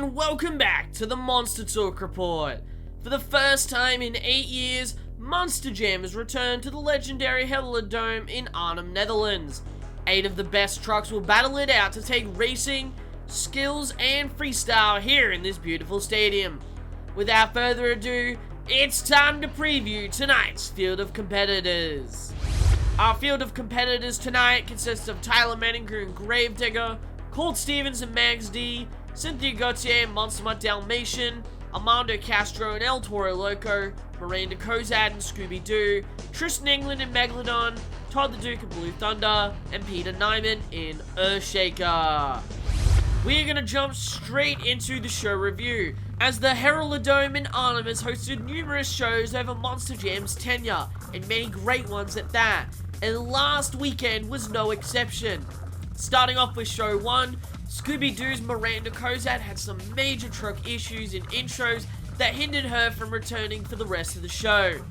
and welcome back to the MonsterTalk Report. For the first time in 8 years, Monster Jam has returned to the legendary Hellendoorn in Arnhem, Netherlands. 8 of the best trucks will battle it out to take racing, skills, and freestyle here in this beautiful stadium. Without further ado, it's time to preview tonight's field of competitors. Our field of competitors tonight consists of Tyler Menninger and Gravedigger, Colt Stevens and Mags D, Cynthia Gauthier and MonsterTalk Dalmatian, Armando Castro and El Toro Loco, Miranda Kozad and Scooby-Doo, Tristan England and Megalodon, Todd the Duke and Blue Thunder, and Peter Nyman in Earthshaker. We're gonna jump straight into the show review, as the Hellendoorn in Arnhem has hosted numerous shows over Monster Jam's tenure, and many great ones at that, and last weekend was no exception. Starting off with show 1, Scooby-Doo's Miranda Kozad had some major truck issues in intros that hindered her from returning for the rest of the show.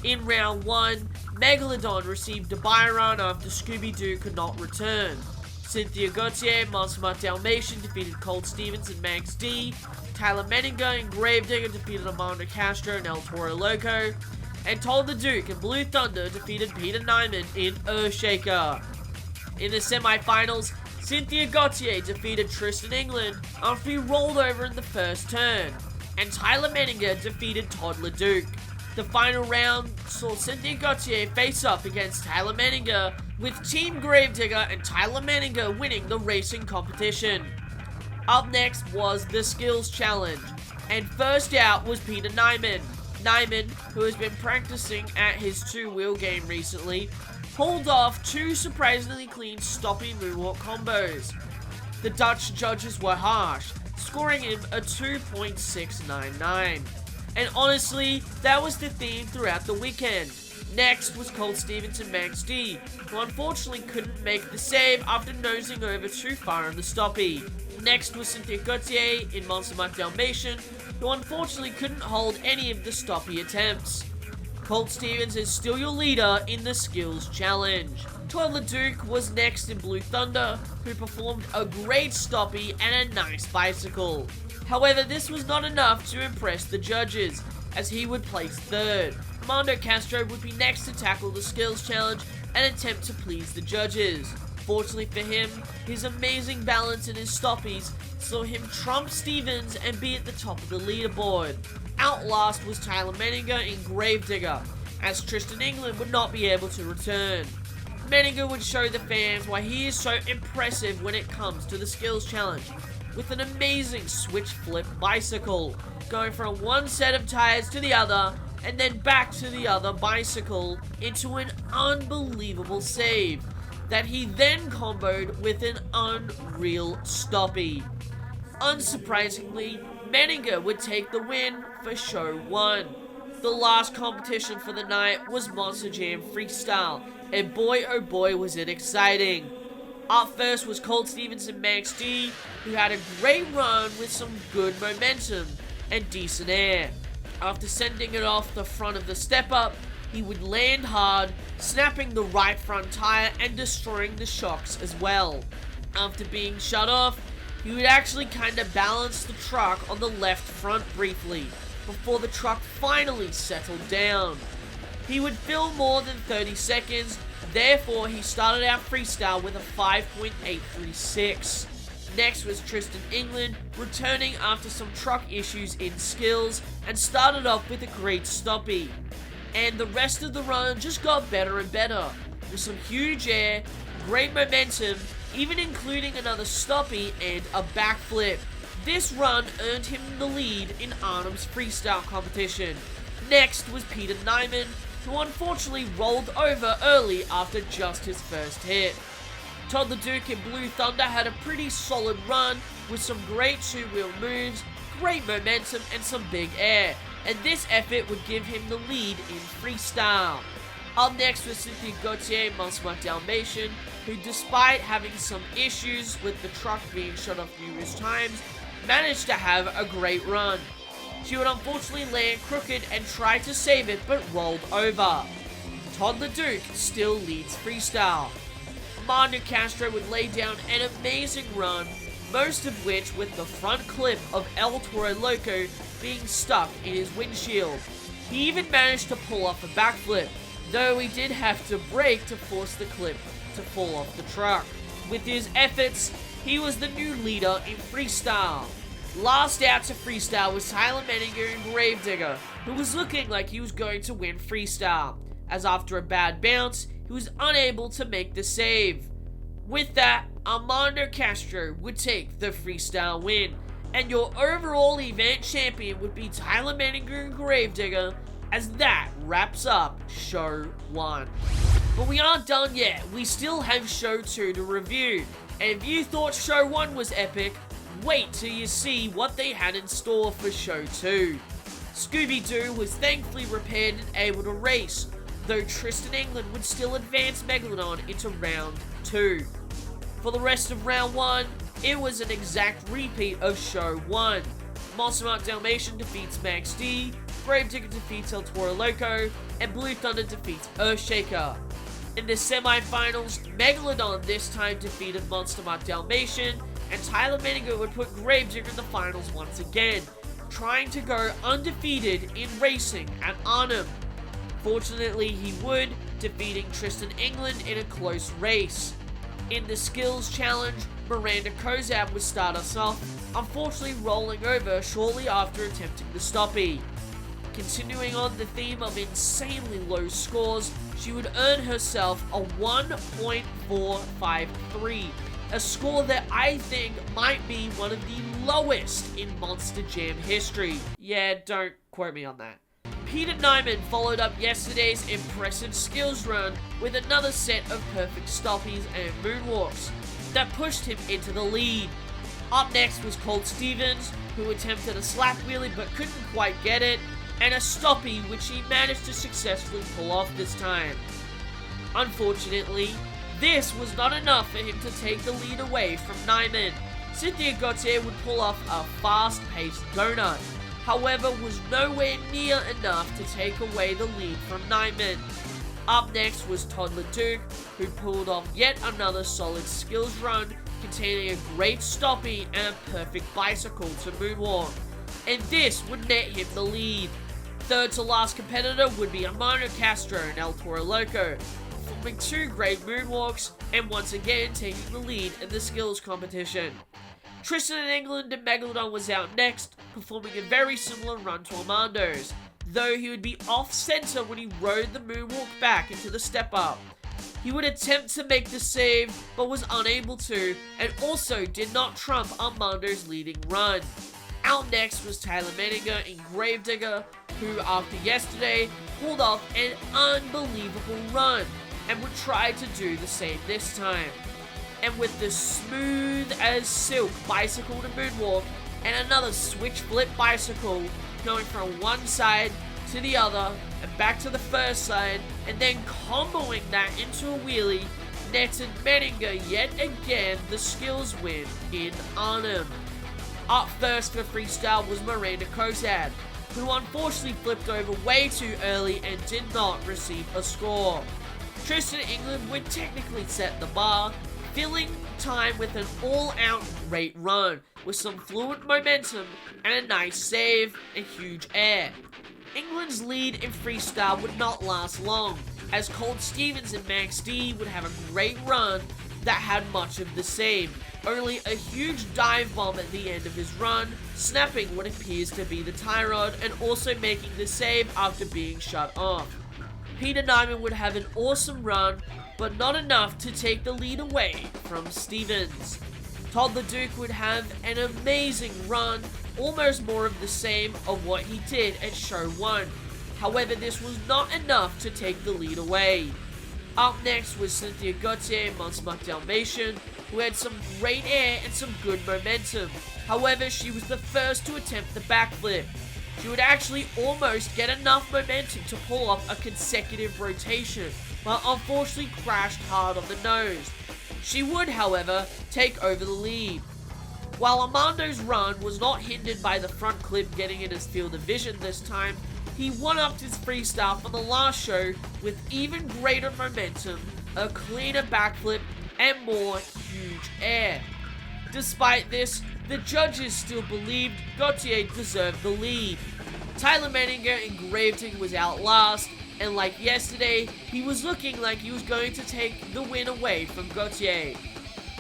In round 1, Megalodon received a bye run after Scooby-Doo could not return. Cynthia Gauthier and MonsterTalk Dalmatian defeated Colt Stevens and Mags D, Tyler Menninger and Gravedigger defeated Armando Castro and El Toro Loco, and Todd the Duke and Blue Thunder defeated Peter Nyman in Earthshaker. In the semi-finals, Cynthia Gauthier defeated Tristan England after he rolled over in the first turn, and Tyler Menninger defeated Todd the Duke. The final round saw Cynthia Gauthier face up against Tyler Menninger, with Team Gravedigger and Tyler Menninger winning the racing competition. Up next was the Skills Challenge, and first out was Peter Nyman. Nyman, who has been practicing at his two-wheel game recently, pulled off 2 surprisingly clean stoppy moonwalk combos. The Dutch judges were harsh, scoring him a 2.699. And honestly, that was the theme throughout the weekend. Next was Colt Stevens and Mags D, who unfortunately couldn't make the save after nosing over too far on the stoppy. Next was Cynthia Gauthier in MonsterTalk Dalmatian, who unfortunately couldn't hold any of the stoppy attempts. Colt Stevens is still your leader in the Skills Challenge. Todd the Duke was next in Blue Thunder, who performed a great stoppy and a nice bicycle. However, this was not enough to impress the judges, as he would place third. Armando Castro would be next to tackle the Skills Challenge and attempt to please the judges. Fortunately for him, his amazing balance in his stoppies saw him trump Stevens and be at the top of the leaderboard. Out last was Tyler Menninger in Gravedigger, as Tristan England would not be able to return. Menninger would show the fans why he is so impressive when it comes to the Skills Challenge, with an amazing switch flip bicycle, going from one set of tires to the other, and then back to the other bicycle into an unbelievable save, that he then comboed with an unreal stoppy. Unsurprisingly, Menninger would take the win for show 1. The last competition for the night was Monster Jam Freestyle, and boy oh boy was it exciting. Up first was Colt Stevens and Mags D, who had a great run with some good momentum and decent air. After sending it off the front of the step-up, he would land hard, snapping the right front tire and destroying the shocks as well. After being shut off, he would actually kinda balance the truck on the left front briefly, before the truck finally settled down. He would fill more than 30 seconds, therefore he started out freestyle with a 5.836. Next was Tristan England, returning after some truck issues in skills, and started off with a great stoppy. And the rest of the run just got better and better, with some huge air, great momentum, even including another stoppy and a backflip. This run earned him the lead in Arnhem's freestyle competition. Next was Peter Nyman, who unfortunately rolled over early after just his first hit. Todd the Duke and Blue Thunder had a pretty solid run with some great two-wheel moves, great momentum, and some big air, and this effort would give him the lead in freestyle. Up next was Cynthia Gauthier and MonsterTalk Dalmatian, who despite having some issues with the truck being shut off numerous times, managed to have a great run. She would unfortunately land crooked and try to save it, but rolled over. Todd the Duke still leads freestyle. Armando Castro would lay down an amazing run, most of which with the front clip of El Toro Loco being stuck in his windshield. He even managed to pull off a backflip, though he did have to brake to force the clip to fall off the truck. With his efforts, he was the new leader in freestyle. Last out to freestyle was Tyler Menninger in Gravedigger, who was looking like he was going to win freestyle, as after a bad bounce, he was unable to make the save. With that, Armando Castro would take the freestyle win, and your overall event champion would be Tyler Menninger in Gravedigger, as that wraps up Show 1. But we aren't done yet, we still have Show 2 to review, and if you thought Show 1 was epic, wait till you see what they had in store for Show 2. Scooby-Doo was thankfully repaired and able to race, though Tristan England would still advance Megalodon into Round 2. For the rest of Round 1, it was an exact repeat of Show 1. MonsterTalk Dalmatian defeats Max D, Gravedigger defeats El Toro Loco, and Blue Thunder defeats Earthshaker. In the semi-finals, Megalodon this time defeated MonsterTalk Dalmatian, and Tyler Menninger would put Gravedigger in the finals once again, trying to go undefeated in racing at Arnhem. Fortunately, he would, defeating Tristan England in a close race. In the skills challenge, Miranda Kozab would start us off, unfortunately rolling over shortly after attempting the stoppie. Continuing on the theme of insanely low scores, she would earn herself a 1.453, a score that I think might be one of the lowest in Monster Jam history. Yeah, don't quote me on that. Peter Nyman followed up yesterday's impressive skills run with another set of perfect stoppies and moonwalks that pushed him into the lead. Up next was Colt Stevens, who attempted a slap wheelie but couldn't quite get it, and a stoppie which he managed to successfully pull off this time. Unfortunately, this was not enough for him to take the lead away from Nyman. Cynthia Gauthier would pull off a fast-paced donut, however was nowhere near enough to take away the lead from Nyman. Up next was Todd LeDuc, who pulled off yet another solid skills run containing a great stoppie and a perfect bicycle to moonwalk, and this would net him the lead. Third to last competitor would be Armando Castro and El Toro Loco, performing two great moonwalks and once again taking the lead in the skills competition. Tristan and England and Megalodon was out next, performing a very similar run to Armando's, though he would be off-center when he rode the moonwalk back into the step-up. He would attempt to make the save, but was unable to, and also did not trump Armando's leading run. Out next was Tyler Menninger in Gravedigger, who after yesterday pulled off an unbelievable run, and would try to do the same this time. And with the smooth as silk bicycle to moonwalk, and another switch flip bicycle, going from one side to the other, and back to the first side, and then comboing that into a wheelie, netted Menninger yet again the skills win in Arnhem. Up first for freestyle was Miranda Kozad, who unfortunately flipped over way too early and did not receive a score. Tristan England would technically set the bar, filling time with an all-out great run, with some fluent momentum and a nice save and huge air. England's lead in freestyle would not last long, as Colt Stevens and Max D would have a great run that had much of the same, only a huge dive bomb at the end of his run, snapping what appears to be the tie rod and also making the save after being shut off. Peter Nyman would have an awesome run, but not enough to take the lead away from Stevens. Todd LeDuc would have an amazing run, almost more of the same of what he did at Show 1. However, this was not enough to take the lead away. Up next was Cynthia Gauthier and MonsterTalk Dalmatian, who had some great air and some good momentum. However, she was the first to attempt the backflip. She would actually almost get enough momentum to pull off a consecutive rotation, but unfortunately crashed hard on the nose. She would, however, take over the lead. While Armando's run was not hindered by the front clip getting in his field of vision this time, he one-upped his freestyle from the last show with even greater momentum, a cleaner backflip, and more huge air. Despite this, the judges still believed Gauthier deserved the lead. Tyler Menninger in Graveton was out last, and like yesterday, he was looking like he was going to take the win away from Gauthier.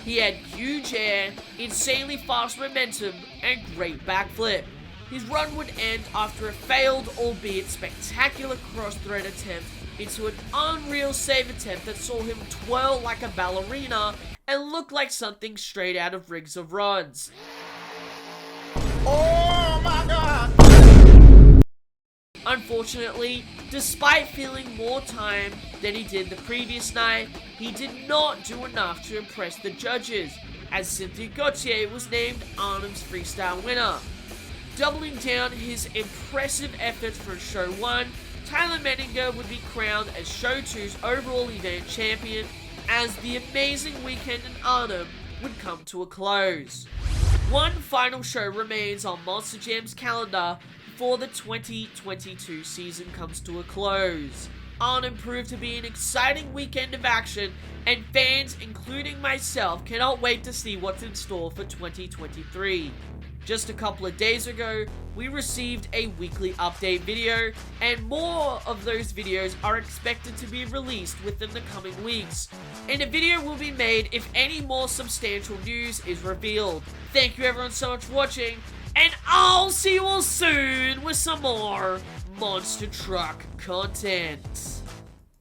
He had huge air, insanely fast momentum, and great backflip. His run would end after a failed, albeit spectacular cross-thread attempt into an unreal save attempt that saw him twirl like a ballerina and look like something straight out of Rings of Runs. Oh my god! Unfortunately, despite feeling more time than he did the previous night, he did not do enough to impress the judges, as Cynthia Gauthier was named Arnhem's freestyle winner. Doubling down his impressive efforts for Show 1, Tyler Menninger would be crowned as Show 2's overall event champion, as the amazing weekend in Arnhem would come to a close. One final show remains on Monster Jam's calendar before the 2022 season comes to a close. Arnhem proved to be an exciting weekend of action, and fans, including myself, cannot wait to see what's in store for 2023. Just a couple of days ago, we received a weekly update video, and more of those videos are expected to be released within the coming weeks. And a video will be made if any more substantial news is revealed. Thank you everyone so much for watching, and I'll see you all soon with some more Monster Truck content.